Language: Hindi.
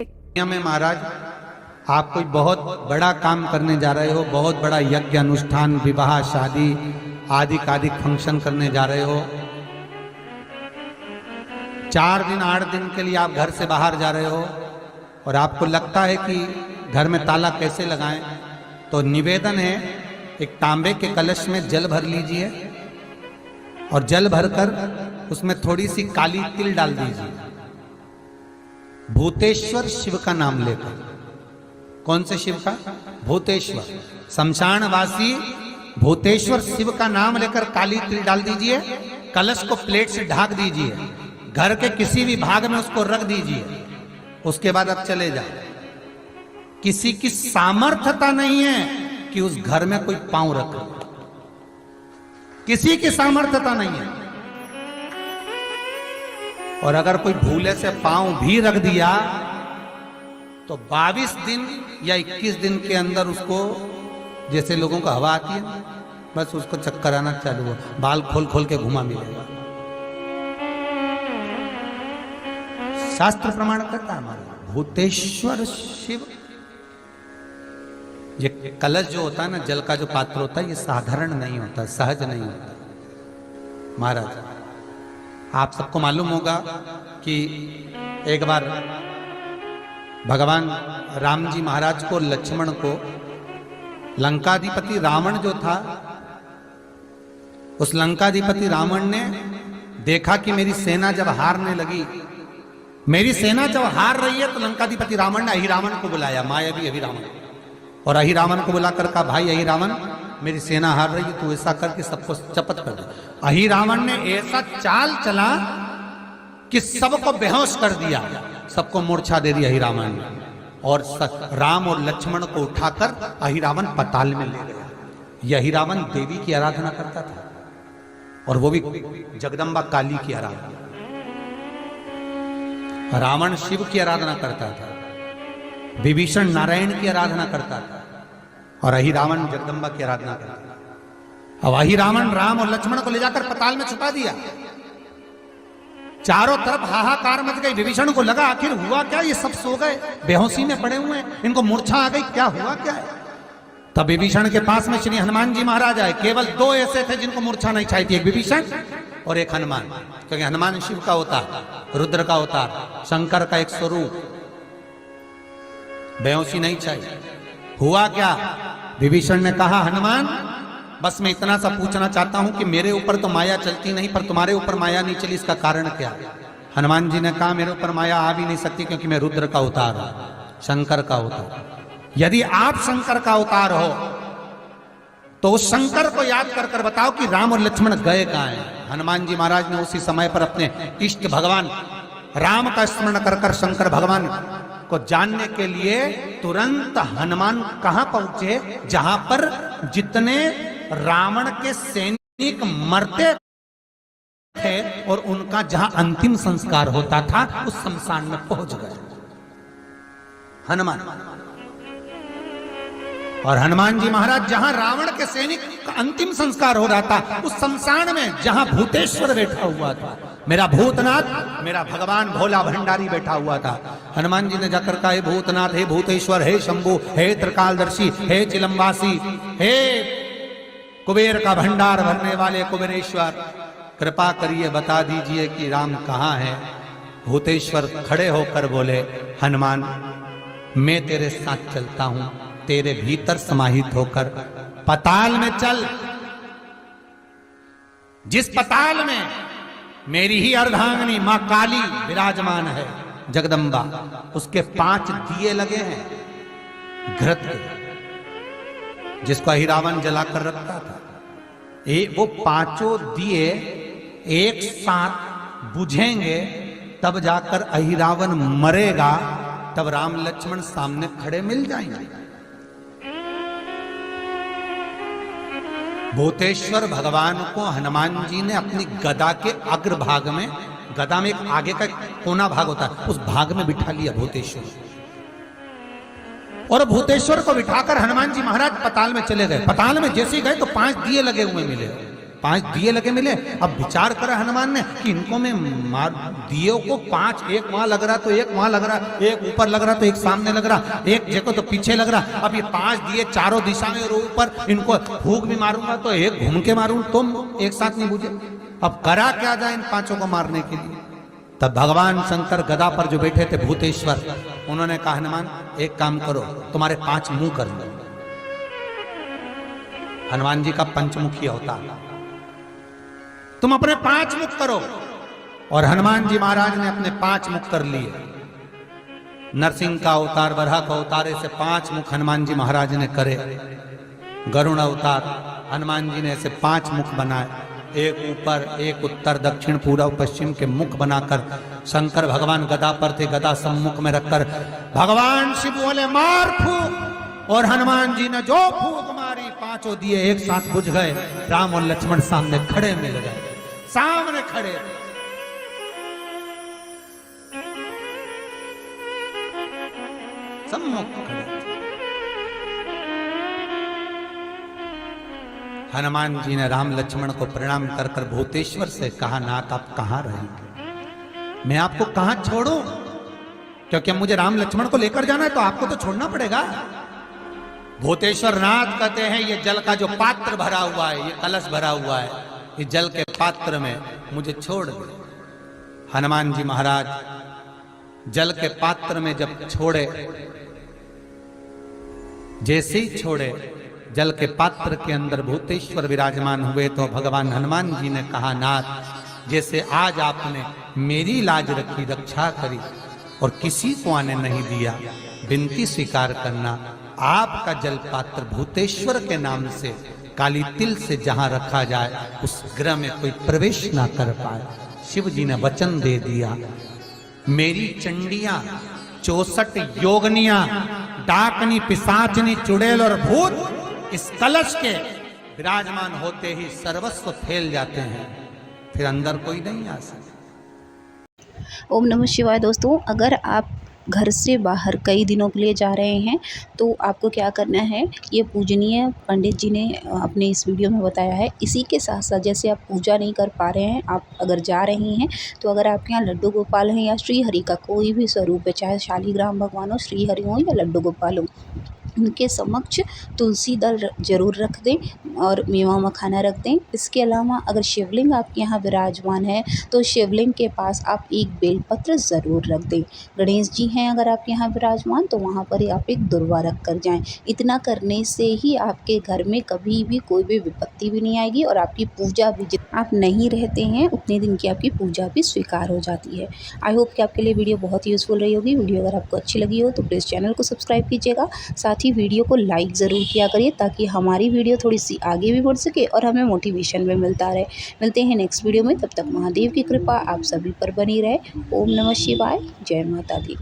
दुनिया में महाराज आप कोई बहुत बड़ा काम करने जा रहे हो, बहुत बड़ा यज्ञ अनुष्ठान, विवाह, शादी आदि फंक्शन करने जा रहे हो। 4 दिन 8 दिन के लिए आप घर से बाहर जा रहे हो और आपको लगता है कि घर में ताला कैसे लगाएं, तो निवेदन है एक तांबे के कलश में जल भर लीजिए और जल भरकर उसमें थोड़ी सी काली तिल डाल दीजिए। भूतेश्वर शिव का नाम लेकर। कौन से शिव का? भूतेश्वर, शमशानवासी भूतेश्वर शिव का नाम लेकर काली तिल डाल दीजिए। कलश को प्लेट से ढक दीजिए, घर के किसी भी भाग में उसको रख दीजिए। उसके बाद अब चले जाओ। किसी की सामर्थ्यता नहीं है कि उस घर में कोई पांव रखे, किसी की सामर्थ्यता नहीं है। और अगर कोई भूले से पांव भी रख दिया तो 22 दिन या 21 दिन के अंदर उसको, जैसे लोगों को हवा आती है, बस उसको चक्कर आना चालू हो, बाल खोल खोल के घुमा मिलेगा। शास्त्र प्रमाण करता है हमारा भूतेश्वर शिव। ये कलश जो होता है ना, जल का जो पात्र होता है, ये साधारण नहीं होता, सहज नहीं होता। महाराज आप सबको मालूम होगा कि एक बार भगवान राम जी महाराज को, लक्ष्मण को, लंकाधिपति रावण जो था, उस लंकाधिपति रावण ने देखा कि मेरी सेना जब हारने लगी, मेरी सेना जब हार रही है, तो लंकाधिपति रावण ने अहिरावण को बुलाया, मायावी अहिरावण, और अहिरावण को बुलाकर कहा, भाई अहिरावण, मेरी सेना हार रही है, तू ऐसा करके सबको चपत कर दे। अहिरावण ने ऐसा चाल चला कि सबको बेहोश कर दिया, सबको मूर्छा दे दी अहिरावण ने, और राम और लक्ष्मण को उठाकर अहिरावण पताल में ले गया। यह अहिरावण देवी की आराधना करता था, और वो भी जगदम्बा काली की आराधना। रावण शिव की आराधना करता था, विभीषण नारायण की आराधना करता था, और अहिरावण जगदम्बा की आराधना करता था। अब अहिरावण राम और लक्ष्मण को ले जाकर पताल में छुपा दिया। चारों तरफ हाहाकार मच गई। विभीषण को लगा आखिर हुआ क्या, ये सब सो गए, बेहोशी में पड़े हुए हैं, इनको मूर्छा आ गई, क्या हुआ क्या है। तब विभीषण के पास में श्री हनुमान जी महाराज आए। केवल 2 ऐसे थे जिनको मूर्छा नहीं छाई थी, एक विभीषण और एक हनुमान, क्योंकि हनुमान शिव का अवतार, रुद्र का अवतार, शंकर का एक स्वरूप। बेहोशी नहीं चाहिए। हुआ क्या? विभीषण ने कहा, हनुमान बस मैं इतना सा पूछना चाहता हूं कि मेरे ऊपर तो माया चलती नहीं, पर तुम्हारे ऊपर माया नहीं चली, इसका कारण क्या? हनुमान जी ने कहा, मेरे ऊपर माया आ भी नहीं सकती, क्योंकि मैं रुद्र का अवतार हूं, शंकर का अवतार। यदि आप शंकर का अवतार हो तो उस शंकर को याद कर कर बताओ कि राम और लक्ष्मण गए कहां हैं। हनुमान जी महाराज ने उसी समय पर अपने इष्ट भगवान राम का स्मरण कर कर शंकर भगवान को जानने के लिए तुरंत हनुमान कहां पहुंचे? जहां पर जितने रावण के सैनिक मरते थे और उनका जहां अंतिम संस्कार होता था, उस शमशान में पहुंच गए हनुमान। और हनुमान जी महाराज जहां रावण के सैनिक का अंतिम संस्कार हो रहा था, उस शमशान में जहां भूतेश्वर बैठा हुआ था, मेरा भूतनाथ, मेरा भगवान भोला भंडारी बैठा हुआ था। हनुमान जी ने जाकर कहा, हे भूतनाथ, हे भूतेश्वर, हे शंभु, हे त्रिकालदर्शी, हे चिलम्बासी, हे कुबेर का भंडार भरने वाले कुबेरेश्वर, कृपा करिए बता दीजिए कि राम कहाँ है। भूतेश्वर खड़े होकर बोले, हनुमान मैं तेरे साथ चलता हूं, तेरे भीतर समाहित होकर पताल में चल। जिस पताल में मेरी ही अर्धांगिनी मां काली विराजमान है, जगदम्बा, उसके 5 दिए लगे हैं घृत के, जिसको अहिरावण जलाकर रखता था। वो 5 दिए एक साथ बुझेंगे, तब जाकर अहिरावण मरेगा, तब राम लक्ष्मण सामने खड़े मिल जाएंगे। भूतेश्वर भगवान को हनुमान जी ने अपनी गदा के अग्रभाग में, गदा में एक आगे का कोना भाग होता है, उस भाग में बिठा लिया भूतेश्वर। और भूतेश्वर को बिठाकर हनुमान जी महाराज पताल में चले गए। पताल में जैसे ही गए तो 5 दिए लगे हुए मिले। 5 दिए लगे मिले। अब विचार करा हनुमान ने कि इनको मैं मार, दियों को 5, एक वहां लग रहा तो एक वहां लग रहा, एक ऊपर लग रहा तो एक सामने लग रहा, एक देखो तो पीछे लग रहा। अब ये 5 दिए चारों दिशा में और ऊपर, इनको फूंक भी मारूंगा तो एक घूम के मारूं तुम एक साथ नहीं बुझे। अब करा क्या जाए इन 5 को मारने के लिए। तब भगवान शंकर गदा पर जो बैठे थे भूतेश्वर, उन्होंने कहा हनुमान एक काम करो, तुम्हारे 5 मुंह कर दो। हनुमान जी का पंचमुखी अवतार, तुम अपने 5 मुख करो। और हनुमान जी महाराज ने अपने 5 मुख कर लिए। नरसिंह का अवतार, वराह का अवतार, ऐसे 5 मुख हनुमान जी महाराज ने करे। गरुड़ अवतार, हनुमान जी ने ऐसे 5 मुख बनाए, एक ऊपर, एक उत्तर, दक्षिण, पूर्व, पश्चिम के मुख बनाकर शंकर भगवान गदा पर थे, गदा सम्मुख में रखकर भगवान शिव बोले मार फूंक, और हनुमान जी ने जो फूंक मारी 5 दिए एक साथ बुझ गए। राम और लक्ष्मण सामने खड़े मिल गए, सामने खड़े। सम्मुख खड़े। हनुमान जी ने राम लक्ष्मण को प्रणाम कर कर भूतेश्वर से कहा नाथ आप कहां रहेंगे, मैं आपको कहां छोड़ूं, क्योंकि मुझे राम लक्ष्मण को लेकर जाना है तो आपको तो छोड़ना पड़ेगा। भूतेश्वर नाथ कहते हैं ये जल का जो पात्र भरा हुआ है, ये कलश भरा हुआ है, ये जल के पात्र में मुझे छोड़ दे। हनुमान जी महाराज जल के पात्र में जब छोड़े, जैसे ही छोड़े जल के पात्र के अंदर भूतेश्वर विराजमान हुए तो भगवान हनुमान जी ने कहा नाथ जैसे आज आपने मेरी लाज रखी, रक्षा करी और किसी को आने नहीं दिया, विनती स्वीकार करना, आपका जल पात्र भूतेश्वर के नाम से काली तिल से जहां रखा जाए उस गृह में कोई प्रवेश ना कर पाए। शिव जी ने वचन दे दिया, मेरी चंडियां 64 योगनियां, डाकनी, पिशाचनी, चुड़ैल और भूत इस कलश के विराजमान होते ही सर्वस्व फैल जाते हैं, फिर अंदर कोई नहीं आ सकता। ओम नमः शिवाय। दोस्तों, अगर आप घर से बाहर कई दिनों के लिए जा रहे हैं तो आपको क्या करना है, ये पूजनीय पंडित जी ने अपने इस वीडियो में बताया है। इसी के साथ साथ जैसे आप पूजा नहीं कर पा रहे हैं, आप अगर जा रही हैं तो अगर आपके यहाँ लड्डू गोपाल हैं या श्री हरि का कोई भी स्वरूप है, चाहे शालिग्राम भगवान हो, श्री हरि हो या लड्डू गोपाल हो, उनके समक्ष तुलसी दल जरूर रख दें और मेवा मखाना रख दें। इसके अलावा अगर शिवलिंग आपके यहाँ विराजमान है तो शिवलिंग के पास आप एक बेलपत्र ज़रूर रख दें। गणेश जी हैं अगर आपके यहाँ विराजमान तो वहाँ पर आप एक दुर्वा रख कर जाएँ। इतना करने से ही आपके घर में कभी भी कोई भी विपत्ति भी नहीं आएगी और आपकी पूजा भी, आप नहीं रहते हैं उतने दिन की आपकी पूजा भी स्वीकार हो जाती है। आई होप कि आपके लिए वीडियो बहुत यूज़फुल रही होगी। वीडियो अगर आपको अच्छी लगी हो तो प्लीज़ चैनल को सब्सक्राइब कीजिएगा, साथ ही वीडियो को लाइक ज़रूर किया करिए ताकि हमारी वीडियो थोड़ी सी आगे भी बढ़ सके और हमें मोटिवेशन भी मिलता रहे। मिलते हैं नेक्स्ट वीडियो में, तब तक महादेव की कृपा आप सभी पर बनी रहे। ओम नमः शिवाय, जय माता दी।